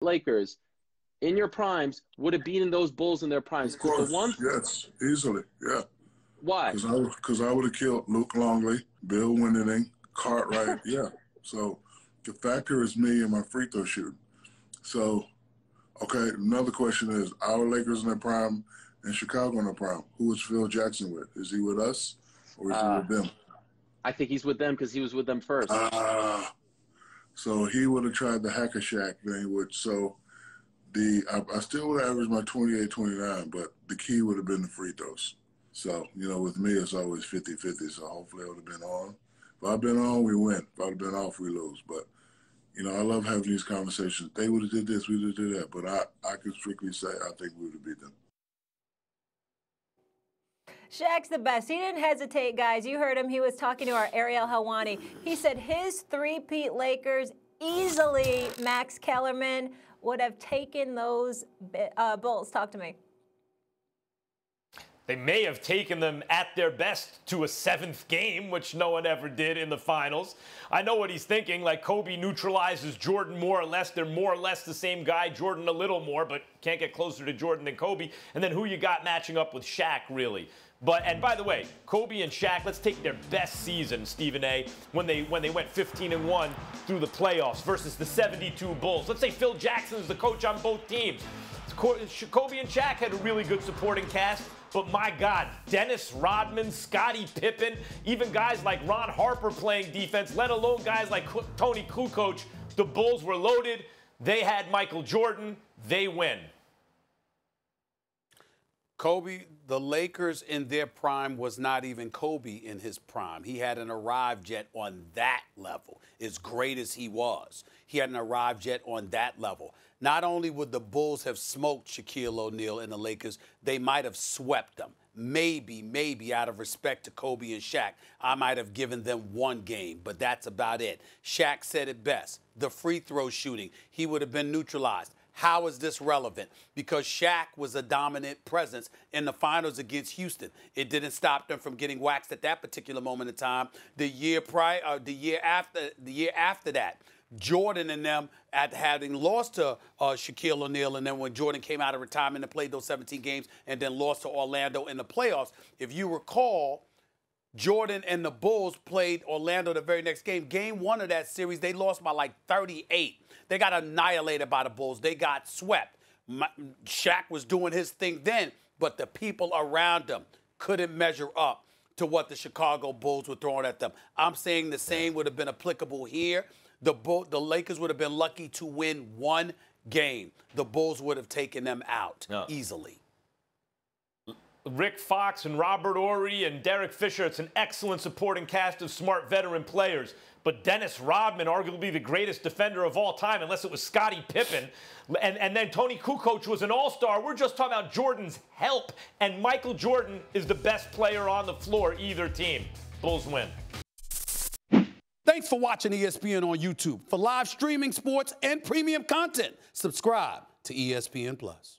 Lakers in your primes would have beaten those Bulls in their primes. Of course, yes, easily, yeah. Why? Because I would have killed Luke Longley, Bill Winning, Cartwright, yeah. So the factor is me and my free throw shooting. So, okay, another question is, our Lakers in their prime and Chicago in their prime, who is Phil Jackson with? Is he with us or is he with them? I think he's with them because he was with them first. So he would have tried the hacker Shaq thing, I still would have averaged my 28, 29, but the key would have been the free throws. So, with me, it's always 50-50, so hopefully I would have been on. If I'd been on, we win. If I'd been off, we lose. But, I love having these conversations. They would have did this, we would have did that. But I could strictly say I think we would have beat them. Shaq's the best. He didn't hesitate, guys. You heard him. He was talking to our Ariel Helwani. He said his three-peat Lakers easily, Max Kellerman, would have taken those Bulls. Talk to me. They may have taken them at their best to a 7th game, which no one ever did in the finals. I know what he's thinking, like Kobe neutralizes Jordan more or less. They're more or less the same guy, Jordan a little more, but can't get closer to Jordan than Kobe. And then who you got matching up with Shaq, really? And by the way, Kobe and Shaq, let's take their best season, Stephen A., when they went 15-1 through the playoffs versus the 72 Bulls. Let's say Phil Jackson's the coach on both teams. Kobe and Shaq had a really good supporting cast, but my God, Dennis Rodman, Scottie Pippen, even guys like Ron Harper playing defense, let alone guys like Tony Kukoc, the Bulls were loaded. They had Michael Jordan. They win. Kobe, the Lakers in their prime was not even Kobe in his prime. He hadn't arrived yet on that level, as great as he was. He hadn't arrived yet on that level. Not only would the Bulls have smoked Shaquille O'Neal and the Lakers, they might have swept them. Maybe out of respect to Kobe and Shaq, I might have given them one game, but that's about it. Shaq said it best. The free throw shooting, he would have been neutralized. How is this relevant? Because Shaq was a dominant presence in the finals against Houston. It didn't stop them from getting waxed at that particular moment in time. The year after that, Jordan and them, at having lost to Shaquille O'Neal, and then when Jordan came out of retirement and played those 17 games and then lost to Orlando in the playoffs, if you recall, Jordan and the Bulls played Orlando the very next game. Game 1 of that series, they lost by like 38. They got annihilated by the Bulls. They got swept. Shaq was doing his thing then, but the people around him couldn't measure up to what the Chicago Bulls were throwing at them. I'm saying the same would have been applicable here. The Lakers would have been lucky to win one game. The Bulls would have taken them out easily. Rick Fox and Robert Horry and Derek Fisher, it's an excellent supporting cast of smart veteran players. But Dennis Rodman, arguably the greatest defender of all time, unless it was Scottie Pippen, and then Tony Kukoc was an all-star. We're just talking about Jordan's help, and Michael Jordan is the best player on the floor, either team. Bulls win. Thanks for watching ESPN on YouTube. For live streaming, sports, and premium content, subscribe to ESPN+.